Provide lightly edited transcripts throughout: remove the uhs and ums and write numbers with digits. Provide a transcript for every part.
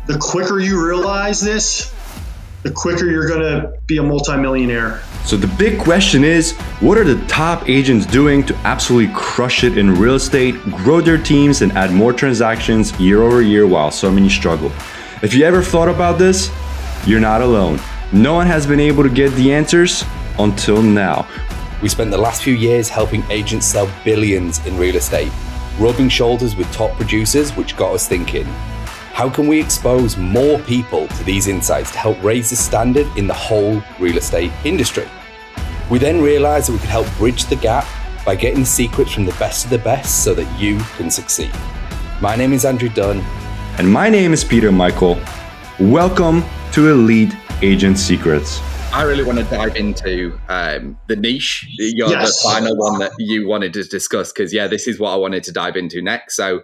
The quicker you realize this, the quicker you're going to be a multimillionaire. So the big question is, what are the top agents doing to absolutely crush it in real estate, grow their teams, and add more transactions year over year while so many struggle? If you ever thought about this, you're not alone. No one has been able to get the answers until now. We spent the last few years helping agents sell billions in real estate, rubbing shoulders with top producers, which got us thinking, how can we expose more people to these insights to help raise the standard in the whole real estate industry? We then realized that we could help bridge the gap by getting the secrets from the best of the best so that you can succeed. My name is Andrew Dunn. And my name is Peter Michael. Welcome to Elite Agent Secrets. I really want to dive into the niche. You're the final one that you wanted to discuss because, this is what I wanted to dive into next. So,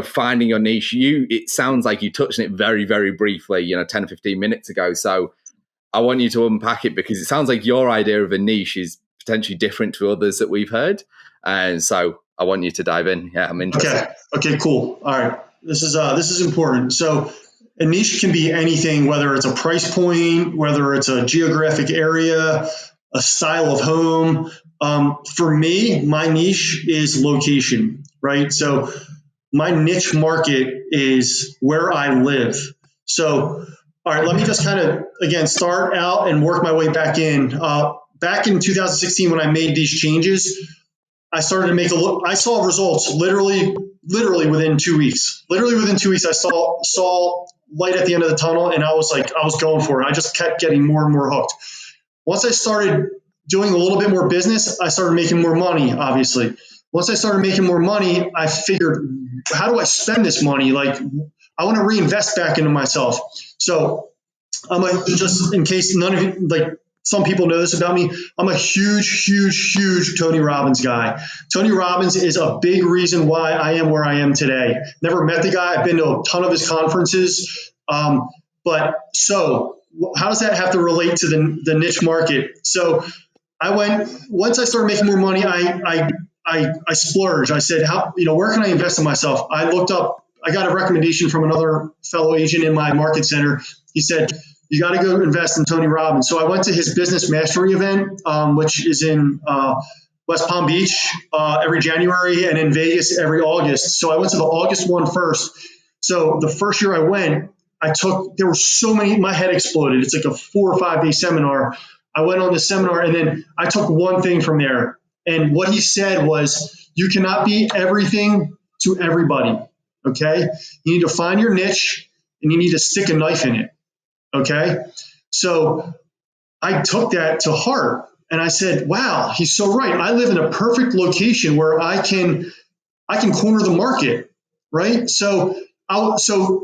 finding your niche, it sounds like you touched on it very, very briefly, 10 or 15 minutes ago. So I want you to unpack it because it sounds like your idea of a niche is potentially different to others that we've heard. And so I want you to dive in. Yeah, I'm interested. Okay, cool. All right. This is important. So a niche can be anything, whether it's a price point, whether it's a geographic area, a style of home. For me, my niche is location, right? So my niche market is where I live. So, all right, let me just kind of, again, start out and work my way back in. Back in 2016, when I made these changes, I started to make I saw results literally within 2 weeks. Literally within 2 weeks, I saw light at the end of the tunnel, and I was going for it. I just kept getting more and more hooked. Once I started doing a little bit more business, I started making more money, obviously. Once I started making more money, I figured, how do I spend this money? Like, I want to reinvest back into myself. So just in case none of you, some people know this about me, I'm a huge Tony Robbins guy. Tony Robbins is a big reason why I am where I am today. Never met the guy. I've been to a ton of his conferences. But how does that have to relate to the niche market? So once I started making more money, I splurged. I said, where can I invest in myself? I looked up, I got a recommendation from another fellow agent in my market center. He said, you got to go invest in Tony Robbins. So I went to his business mastery event, which is in West Palm Beach every January and in Vegas every August. So I went to the August one first. So the first year I went, there were so many, my head exploded. It's like a 4 or 5 day seminar. I went on the seminar and then I took one thing from there. And what he said was, you cannot be everything to everybody. Okay. You need to find your niche and you need to stick a knife in it. Okay. So I took that to heart and I said, wow, he's so right. I live in a perfect location where I can corner the market. Right. So I thought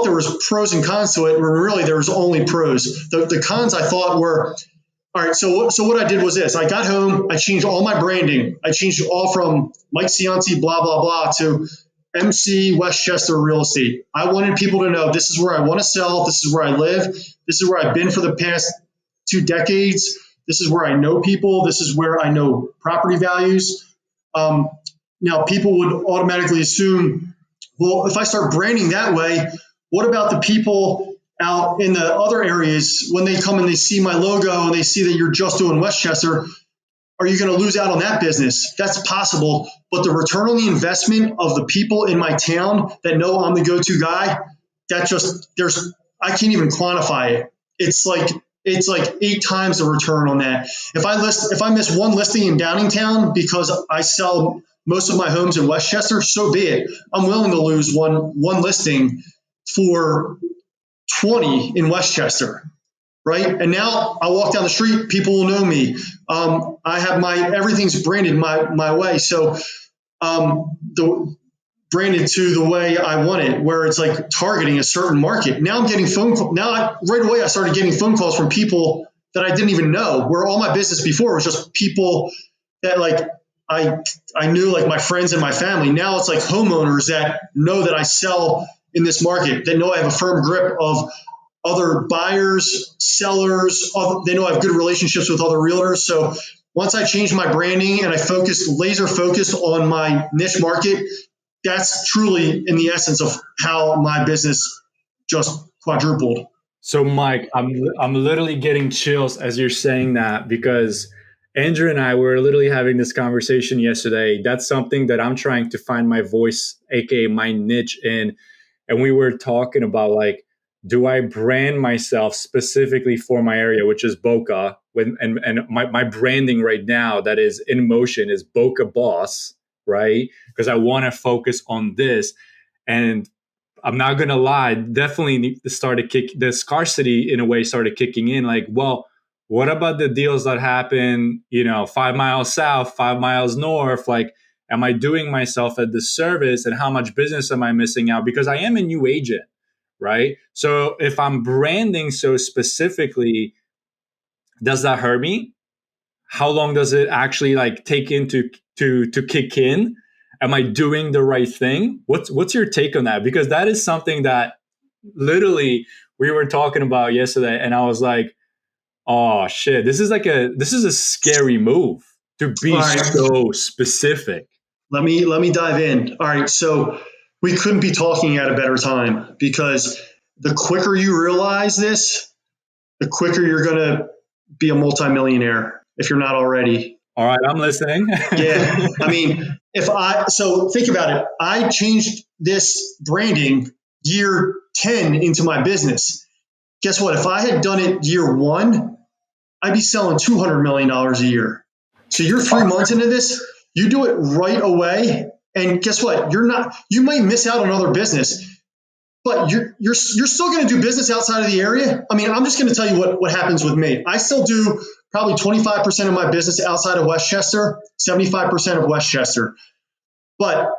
there was pros and cons to it, when really there was only pros. The cons I thought were, all right, so what I did was this. I got home, I changed all my branding. I changed it all from Mike Ciunci, blah, blah, blah, to MC Westchester Real Estate. I wanted people to know this is where I want to sell. This is where I live. This is where I've been for the past 2 decades. This is where I know people. This is where I know property values. Now, people would automatically assume, well, if I start branding that way, what about the people out in the other areas when they come and they see my logo and they see that you're just doing Westchester? Are you going to lose out on that business? That's possible. But the return on the investment of the people in my town that know I'm the go-to guy, I can't even quantify it. It's like 8 times the return on that. If I miss one listing in Downingtown because I sell most of my homes in Westchester, so be it. I'm willing to lose one listing for 20 in Westchester, right? And now I walk down the street, people will know me. I have everything's branded my way. So branded to the way I want it, where it's like targeting a certain market. Now I'm getting phone calls. Right away, I started getting phone calls from people that I didn't even know, where all my business before was just people that I knew, like my friends and my family. Now it's like homeowners that know that I sell in this market, that know I have a firm grip of other buyers, sellers. They know I have good relationships with other realtors. So once I changed my branding and I laser focused on my niche market, that's truly in the essence of how my business just quadrupled. So Mike, I'm literally getting chills as you're saying that, because Andrew and I were literally having this conversation yesterday. That's something that I'm trying to find my voice, aka my niche in. And we were talking about, like, do I brand myself specifically for my area, which is Boca, and my branding right now that is in motion is Boca Boss, right? Because I want to focus on this. And I'm not going to lie, definitely the scarcity in a way started kicking in. Like, well, what about the deals that happen, 5 miles south, 5 miles north? Like, am I doing myself a disservice, and how much business am I missing out? Because I am a new agent, right? So if I'm branding so specifically, does that hurt me? How long does it actually take to kick in? Am I doing the right thing? What's your take on that? Because that is something that literally we were talking about yesterday, and I was like, oh shit, this is a scary move to be so specific. Let me dive in. All right, so we couldn't be talking at a better time, because the quicker you realize this, the quicker you're going to be a multimillionaire, if you're not already. All right, I'm listening. Yeah, I mean, so think about it. I changed this branding year 10 into my business. Guess what? If I had done it year 1, I'd be selling $200 million a year. So you're 3 months into this, you do it right away. And guess what? You might miss out on other business, but you're still going to do business outside of the area. I mean, I'm just going to tell you what happens with me. I still do probably 25% of my business outside of Westchester, 75% of Westchester. But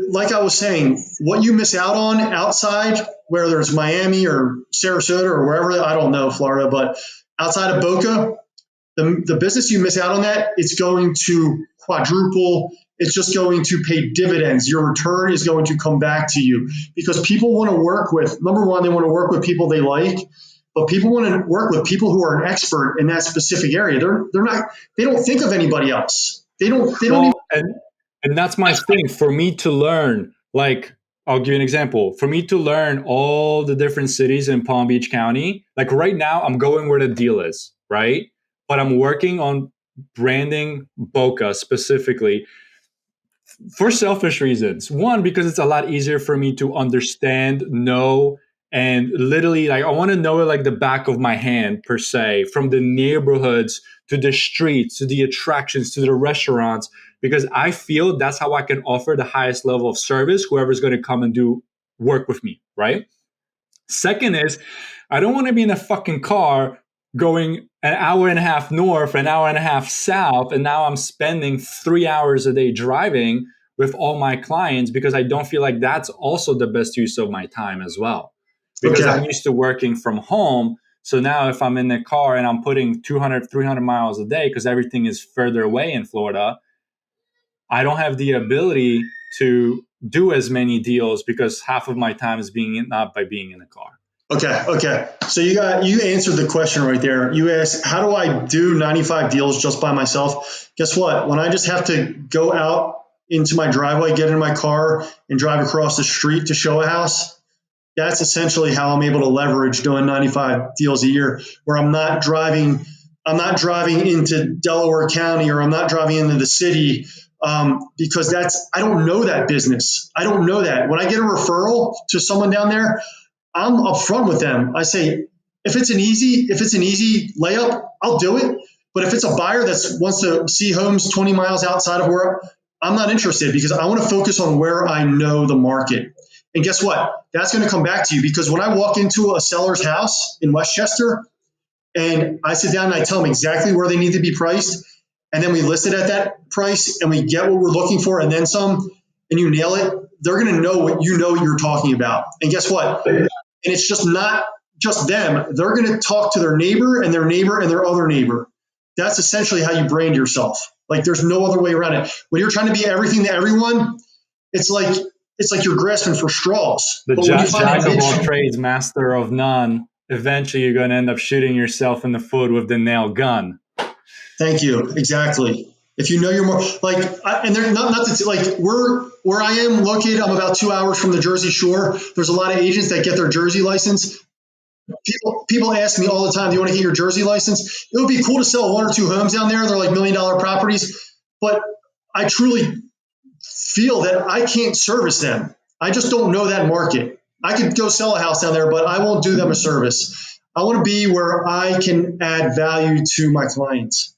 like I was saying, what you miss out on outside, whether it's Miami or Sarasota or wherever, I don't know, Florida, but outside of Boca, the business you miss out on that, it's going to quadruple. It's just going to pay dividends. Your return is going to come back to you, because people want to work with, number one, they want to work with people they like, but people want to work with people who are an expert in that specific area. They don't think of anybody else. They don't even. And that's my thing. For me to learn, I'll give you an example. For me to learn all the different cities in Palm Beach County, like right now, I'm going where the deal is, right? But I'm working on branding Boca specifically for selfish reasons. One, because it's a lot easier for me to understand, know, and literally, I want to know it like the back of my hand, per se, from the neighborhoods to the streets, to the attractions, to the restaurants, because I feel that's how I can offer the highest level of service, whoever's going to come and do work with me, right? Second is, I don't want to be in a fucking car going an hour and a half north, an hour and a half south, and now I'm spending 3 hours a day driving with all my clients, because I don't feel like that's also the best use of my time as well. Because I'm used to working from home. So now if I'm in the car and I'm putting 200, 300 miles a day, because everything is further away in Florida, I don't have the ability to do as many deals, because half of my time is being not by being in the car. Okay. So you answered the question right there. You asked, how do I do 95 deals just by myself? Guess what? When I just have to go out into my driveway, get in my car, and drive across the street to show a house, that's essentially how I'm able to leverage doing 95 deals a year, where I'm not driving into Delaware County, or I'm not driving into the city, because I don't know that business. I don't know that. When I get a referral to someone down there, I'm upfront with them. I say, if it's an easy layup, I'll do it. But if it's a buyer that wants to see homes 20 miles outside of where I'm not interested, because I want to focus on where I know the market. And guess what? That's going to come back to you, because when I walk into a seller's house in Westchester and I sit down and I tell them exactly where they need to be priced, and then we list it at that price and we get what we're looking for and then some, and you nail it, they're going to know what you're talking about. And guess what? And it's just not just them. They're going to talk to their neighbor and their neighbor and their other neighbor. That's essentially how you brand yourself. Like, there's no other way around it. When you're trying to be everything to everyone, it's like you're grasping for straws. The jack of all trades, master of none. Eventually, you're going to end up shooting yourself in the foot with the nail gun. Thank you. Exactly. If you know your more and they're not to, like where I am located, I'm about 2 hours from the Jersey Shore. There's a lot of agents that get their Jersey license. People ask me all the time, do you want to get your Jersey license? It would be cool to sell 1 or 2 homes down there. They're like $1 million properties, but I truly feel that I can't service them. I just don't know that market. I could go sell a house down there, but I won't do them a service. I want to be where I can add value to my clients.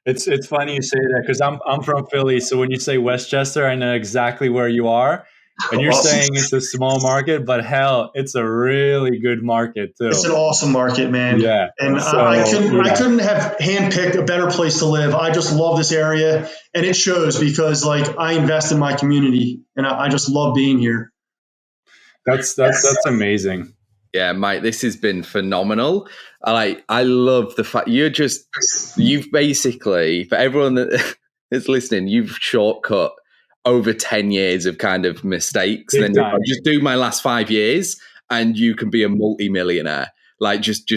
It's funny you say that because I'm from Philly. So when you say Westchester, I know exactly where you are. And you're saying it's a small market, but hell, it's a really good market too. It's an awesome market, man. Yeah. And so, I couldn't have handpicked a better place to live. I just love this area, and it shows because like I invest in my community, and I just love being here. That's amazing. Yeah, Mike, this has been phenomenal. I love the fact you've basically, for everyone that's listening, you've shortcut over 10 years of kind of mistakes. Then I'll just do my last 5 years and you can be a multi-millionaire. Like just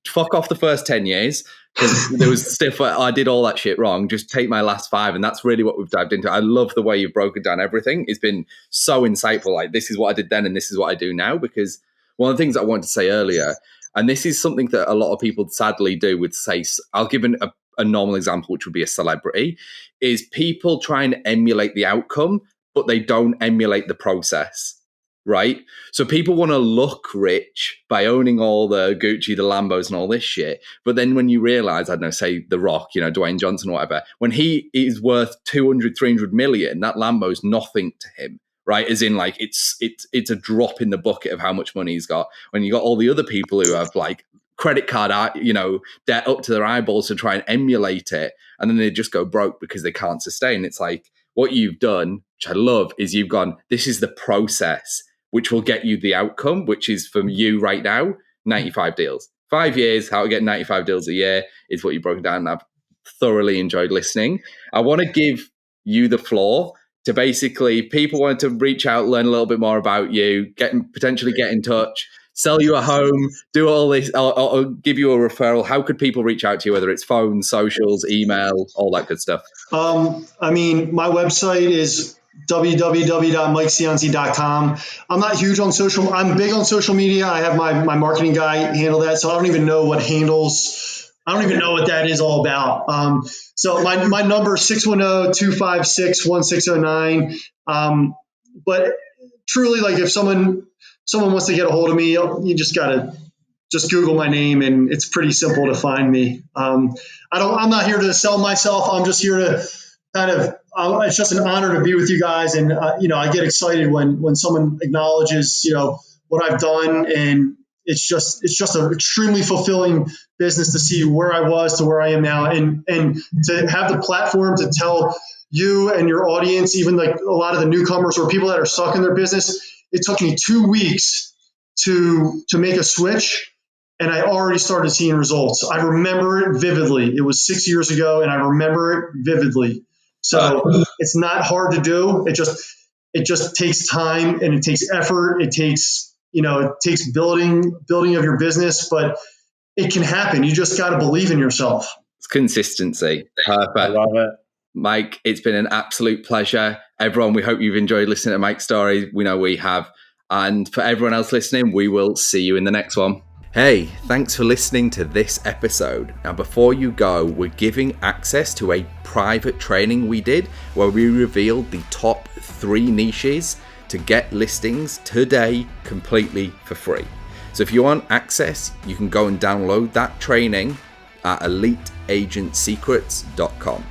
fuck off the first 10 years because there was stuff I did all that shit wrong. Just take my last 5, and that's really what we've dived into. I love the way you've broken down everything. It's been so insightful. Like this is what I did then and this is what I do now, because one of the things I wanted to say earlier, and this is something that a lot of people sadly do with, say, I'll give a normal example, which would be a celebrity, is people try and emulate the outcome, but they don't emulate the process, right? So people want to look rich by owning all the Gucci, the Lambos and all this shit. But then when you realize, I don't know, say The Rock, Dwayne Johnson or whatever, when he is worth 200, 300 million, that Lambo's nothing to him. Right, as in like it's a drop in the bucket of how much money he's got. When you got all the other people who have like credit card, debt up to their eyeballs to try and emulate it, and then they just go broke because they can't sustain. It's like what you've done, which I love, is you've gone, this is the process which will get you the outcome, which is from you right now, 95 deals. 5 years, how to get 95 deals a year is what you've broken down. And I've thoroughly enjoyed listening. I want to give you the floor to basically, if people want to reach out, learn a little bit more about you, potentially get in touch, sell you a home, do all this, or give you a referral. How could people reach out to you, whether it's phone, socials, email, all that good stuff? My website is www.mikeciunci.com. I'm not huge on social. I'm big on social media. I have my marketing guy handle that. So I don't even know what handles. I don't even know what that is all about. So my number is 610-256-1609. But truly, like if someone wants to get a hold of me, you just gotta Google my name, and it's pretty simple to find me. I'm not here to sell myself. I'm just here to kind of. It's just an honor to be with you guys, and I get excited when someone acknowledges what I've done, and it's just an extremely fulfilling business to see where I was to where I am now, and to have the platform to tell you and your audience, even like a lot of the newcomers or people that are stuck in their business. It took me 2 weeks to make a switch, and I already started seeing results. I remember it vividly. It was 6 years ago, and I remember it vividly. So it's not hard to do. It just takes time, and it takes effort. It takes building of your business, but it can happen. You just got to believe in yourself. It's consistency. Perfect. I love it. Mike, it's been an absolute pleasure. Everyone, we hope you've enjoyed listening to Mike's story. We know we have. And for everyone else listening, we will see you in the next one. Hey, thanks for listening to this episode. Now, before you go, we're giving access to a private training we did where we revealed the top 3 niches to get listings today completely for free. So if you want access, you can go and download that training at eliteagentsecrets.com.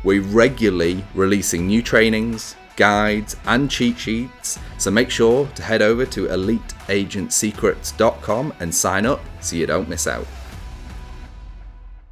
We're regularly releasing new trainings, guides, and cheat sheets, so make sure to head over to eliteagentsecrets.com and sign up so you don't miss out.